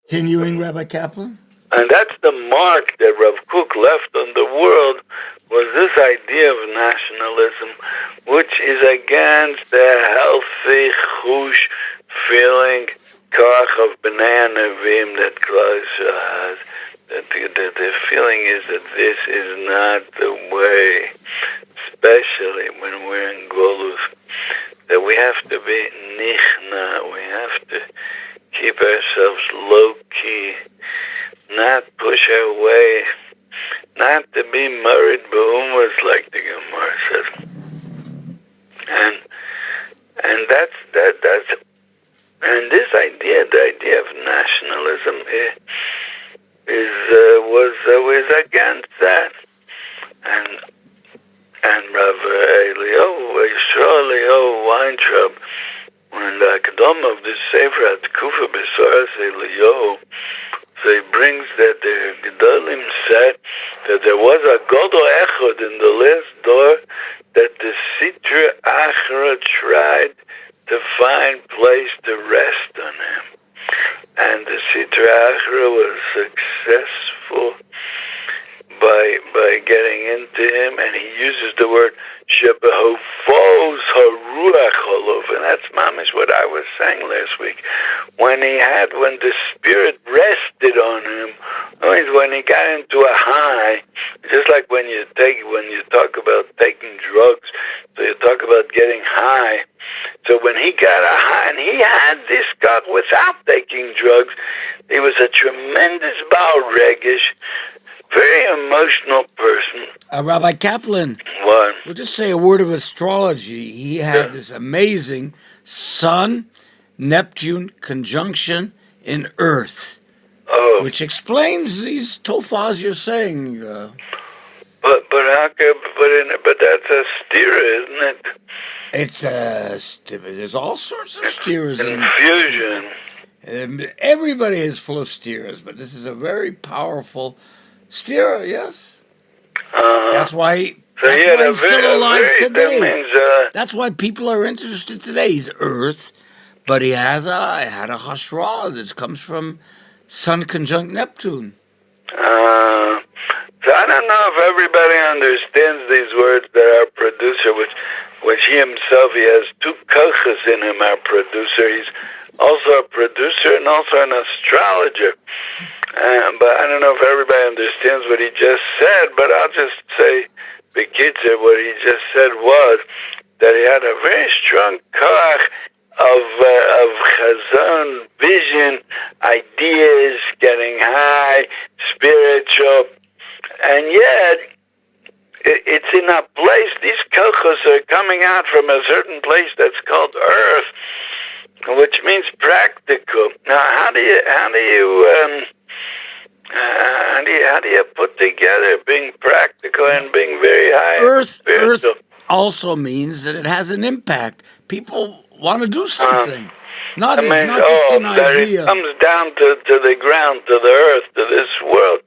Continuing, Rabbi Kaplan? And that's the mark that Rav Kook left on the world, was this idea of nationalism, which is against the healthy chush feeling, koach of b'nai nevim that Klal Yisrael has. The feeling is that this is not the way, especially when we're in Golus, that we have to be nichna, we have to keep ourselves low-key, not push our way, not to be married b'umas like the Gemara says. And that's and this idea, the idea of nationalism was against that. And Rav Yisrael Weintraub, when the Akdom of the Sefer at Kufa Besoras Eliyahu, so he brings that the Gedolim said that there was a Godol Echad in the last door that the Sitra Achra tried to find place to rest on him. And the Sitra Achra was successful by getting into him, and he uses the word Shebehofos Haruach Holov, and that's mamish what I was saying last week. When the spirit rested on him, I mean, when he got into a high, just like when you talk about taking drugs, so you talk about getting high. So when he got a high, and he had this God without taking drugs, he was a tremendous Baal Regish, very emotional person. Rabbi Kaplan. What? We'll just say a word of astrology. He had this amazing Sun-Neptune conjunction in Earth, which explains these tofas you're saying. But that's a stira, isn't it? It's there's all sorts of steers. Infusion. Everybody is full of steers, but this is a very powerful steer, yes. That's why he's still alive today. That's why people are interested today. He's Earth, but he had a hashra that comes from Sun conjunct Neptune. So I don't know if everybody understands these words that our producer, which he himself, he has two kochas in him, our producer. He's also a producer and also an astrologer. But I don't know if everybody understands what he just said, but I'll just say, Bekitzer, what he just said was that he had a very strong koach of chazon, vision, ideas, getting high, spiritual, and yet it's in a place, these kochos are coming out from a certain place that's called Earth, which means practical. Now, how do you put together being practical and being very high? Earth also means that it has an impact. People want to do something. Not just an idea. It comes down to the ground, to the earth, to this world.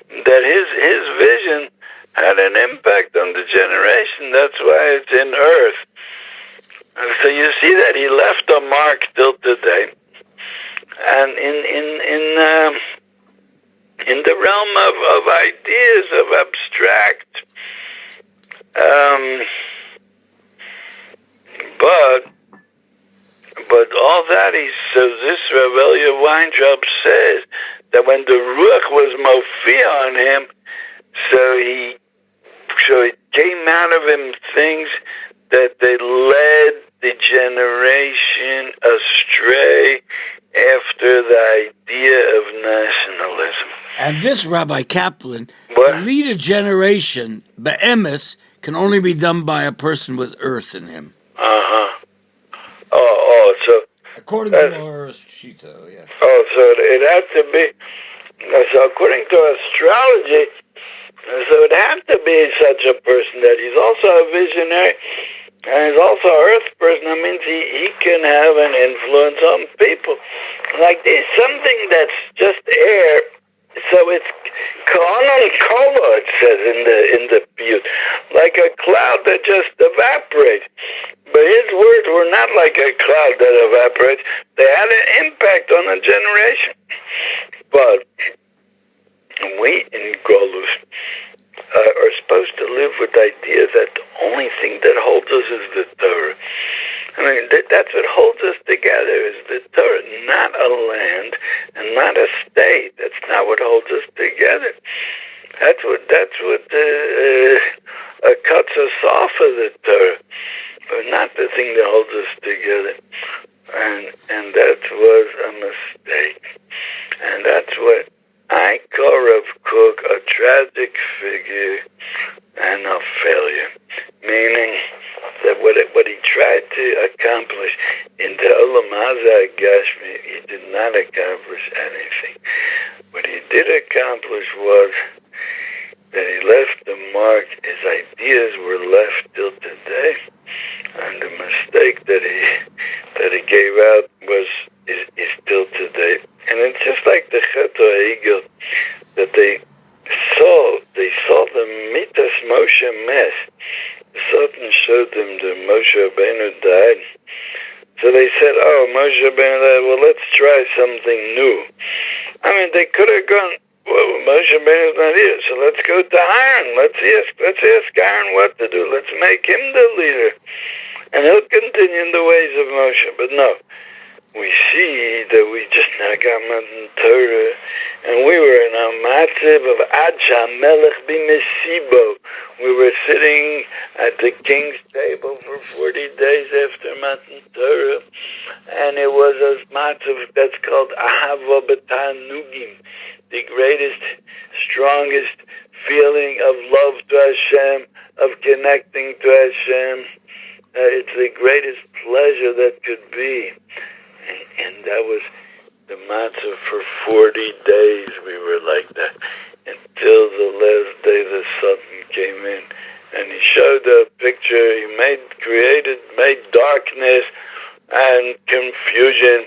That his vision had an impact on the generation. That's why it's in Earth. And so you see that he left a mark till today. And in the realm of ideas, of abstract, but all that so this Rav Elia Weintraub says that when the Ruach was Mofia on him, so it came out of him things that they led the generation astray after the idea of nationalism. And this, Rabbi Kaplan, to lead a generation, be'emes, can only be done by a person with earth in him. So according to our Shita, yeah. So it had to be. So according to astrology, so it had to be such a person that he's also a visionary, and he's also an earth person. That means he can have an influence on people. Like there's something that's just air. So it's kohanon kola, it says in the Piyut, like a cloud that just evaporates. But his words were not like a cloud that evaporates. They had an impact on a generation. But we in Golus are supposed to live with the idea that the only thing that holds us is the Torah. I mean, that's what holds us together, is the Torah, not a land and not a state. That's not what holds us together. That's what cuts us off of the Torah, but not the thing that holds us together. And that was a mistake. And that's what I call Rav Kook a tragic figure and a failure. Meaning that what he tried to accomplish in the Olam Hazeh Gashmi, he did not accomplish anything. What he did accomplish was that he left the mark. His ideas were left till today, and the mistake that he gave out is still today. And it's just like the Chet HaEgel that they saw the Mitas Moshe mess. The Sultan showed them that Moshe Rabbeinu died. So they said, oh, Moshe Rabbeinu died, well, let's try something new. I mean, they could have gone, well, Moshe Rabbeinu's not here, so let's go to Aaron. Let's ask Aaron what to do. Let's make him the leader. And he'll continue in the ways of Moshe. But no, we see that we just now got Matan Torah, and we were in a matziv of Ad Melech b'Mesibo. We were sitting at the king's table for 40 days after Matan Torah, and it was a matziv that's called Ahava B'Tanugim, the greatest, strongest feeling of love to Hashem, of connecting to Hashem. It's the greatest pleasure that could be. And that was the matzah for 40 days. We were like that until the last day the Sultan came in, and he showed a picture. He made darkness and confusion,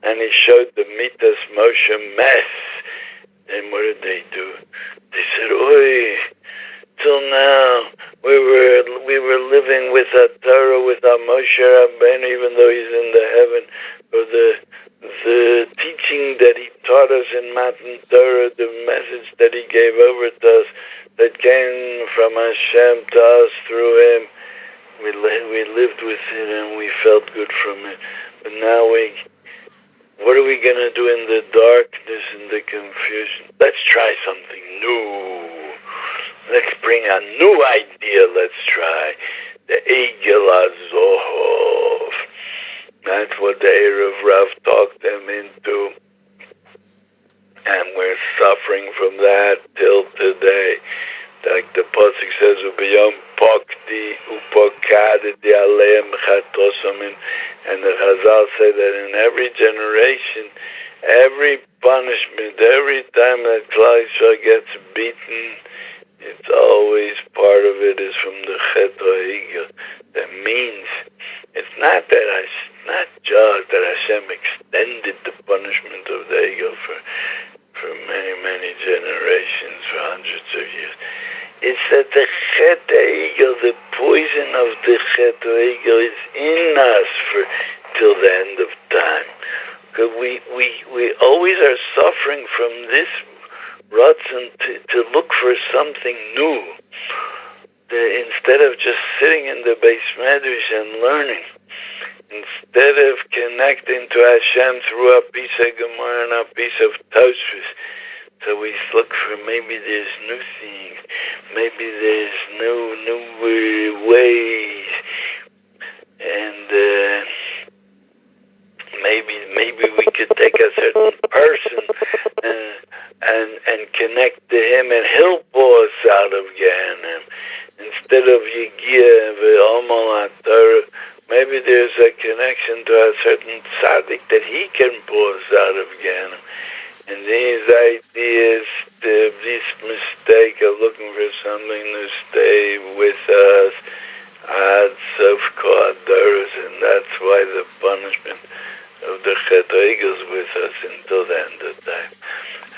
and he showed the Mitas Moshe mess. And what did they do? They said, "Oi, till now we were living with a Torah, with a Moshe Rabbeinu, even though he's in the heaven, for the teaching that he taught us in Matan Torah, the message that he gave over to us, that came from Hashem to us through him. We lived with it and we felt good from it. But now what are we going to do in the darkness and the confusion? Let's try something new. Let's bring a new idea. Let's try the Egel HaZohov." That's what the Erev Rav talked them into. And we're suffering from that till today. Like the Pasuk says, "Ubiyom pokti upokadeti aleim chatosim," and the Chazal say that in every generation, every punishment, every time that Klal Yisrael gets beaten, it's always part of it is from the Chet HaEgel. That means it's not just that Hashem extended the punishment of the Egel for many, many generations, for hundreds of years. It's that the Chet HaEgel, the poison of the Chet HaEgel is in us till the end of time. Because we always are suffering from this rutzon to look for something new. Instead of just sitting in the Beis Medrash and learning, instead of connecting to Hashem through a piece of Gemara and a piece of Tosfos, so we look for maybe there's new things, maybe there's new ways, and maybe we could take a certain person and connect to him, and he'll pull us out of Gehenna. Instead of Yegia v'Omal HaTorah, maybe there's a connection to a certain tzaddik that he can pull us out of Gehenna. And these ideas, this mistake of looking for something to stay with us, adds of Kohadoros, and that's why the punishment of the Chet HaEgel is with us until the end of time.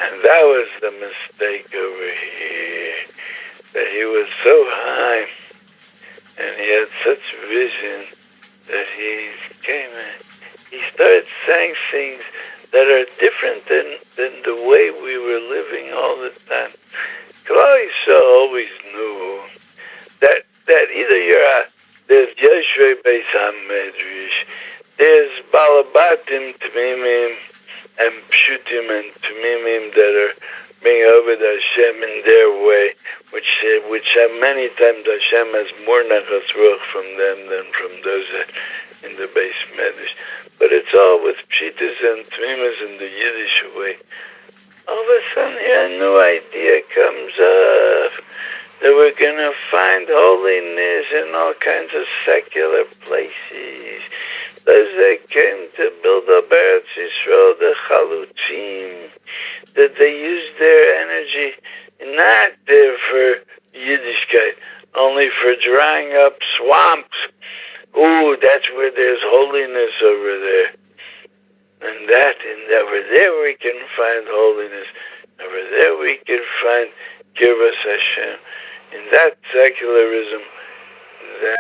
And that was the mistake over here. That he was so high, and he had such vision that he came in. He started saying things that are different than the way we were living all the time. Klal Yisrael always knew that either there's Yeshrei Beis HaMedrash, there's Balabatim Tmimim and Pshutim and Tmimim that are being over the Hashem in their way, which many times Hashem has more nachas ruach from them than from those in the Beis Medrash. But it's all with Pshitas and Tmimas in the Yiddish way. All of a sudden here a new idea comes up that we're going to find holiness in all kinds of secular places. Those that came to build up Eretz Yisrael, the Chalutzim, that they used their energy not there for Yiddishkeit, only for drying up swamps. Ooh, that's where there's holiness over there. And over there we can find holiness. Over there we can find Kirvas Hashem. In that secularism, that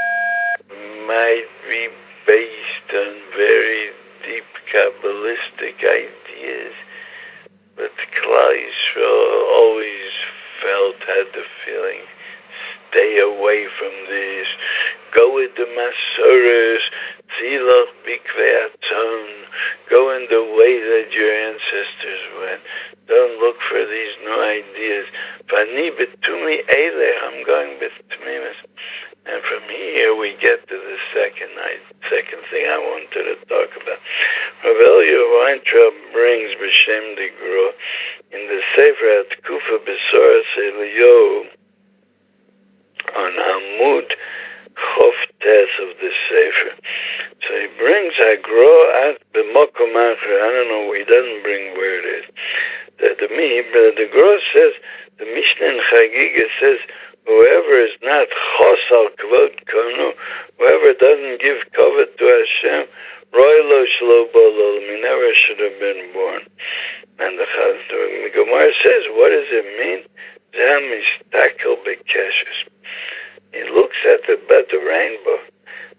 might be based on very deep Kabbalistic ideas. But Klal Yisrael always had the feeling, stay away from this, go with the Masoros, Tzilach Bikvei Atzon, go in the way that your ancestors went. Don't look for these new ideas. Vani betumi eileh, I'm going betmimis. And from here we get to the second thing I wanted to talk about. Rav Eliezer Weintraub brings B'Shem de Gro in the Sefer Atkufa Besoras Eliyahu on Hamud Chof Tes of the Sefer. So he brings Agro at B'Mokom Acher. I don't know, he doesn't bring where it is. The Gro says, the Mishnah in Chagiga says, whoever is not chosal kvod kanu, whoever doesn't give kavod to Hashem, roy lo shlo bolol, he never should have been born. And the Gemara says, what does it mean? Zeh mistakel bekeshes. He looks at the rainbow,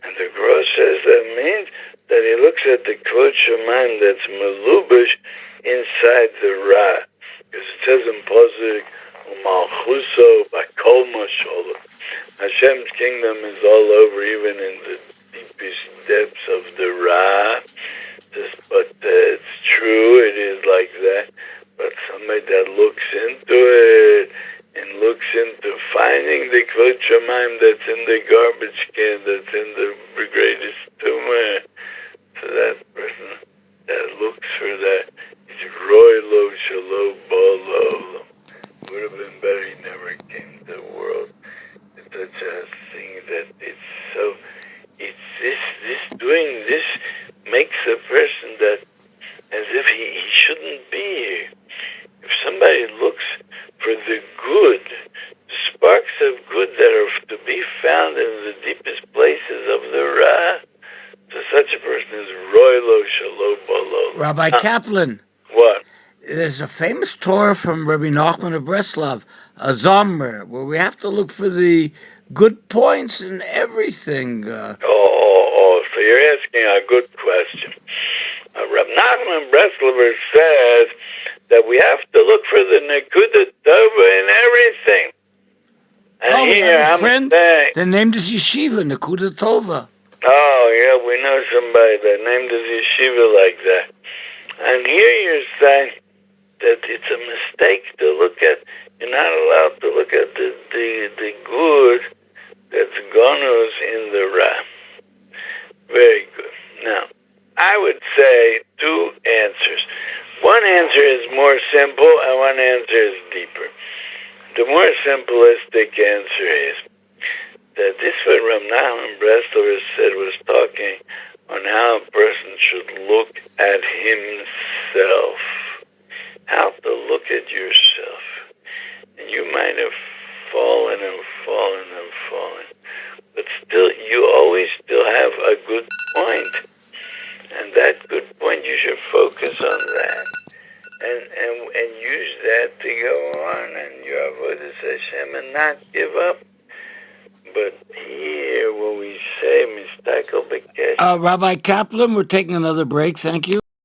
and the Gro says that means that he looks at the kvod shemaim that's melubish inside the ra, because it says in Pasuk, Malchuso Bakol Masholah. Hashem's kingdom is all over, even in the deepest depths of the Ra. But it's true, it is like that. But somebody that looks into it and looks into finding the Kvod Shemaim that's in the garbage can, that's in the greatest tumor, so that person that looks for that is Roy Lo Shalo Bolo. Would have been better he never came to the world. It's such a thing that doing this makes a person that as if he shouldn't be here. If somebody looks for the good, the sparks of good that are to be found in the deepest places of the Ra, so such a person is Roy Lo Shalo Bolo. Rabbi Kaplan. What? There's a famous Torah from Rabbi Nachman of Breslov, a Zomer, where we have to look for the good points in everything. So you're asking a good question. Rabbi Nachman Breslover says that we have to look for the Nekuda Tova in everything. And we have a friend that named his yeshiva, Nekuda Tova. Oh, yeah, we know somebody that named his yeshiva like that. And here you're saying that it's a mistake to look at. You're not allowed to look at the good that's gonus in the Ra. Very good. Now, I would say two answers. One answer is more simple and one answer is deeper. The more simplistic answer is that this what Rav Nachman Breslover said was talking on how a person should look at himself. How to look at yourself. And you might have fallen and fallen and fallen. But still, you always still have a good point. And that good point, you should focus on that. And use that to go on and your avodas Hashem and not give up. But here, when we say mistakel bekesh. Rabbi Kaplan, we're taking another break. Thank you.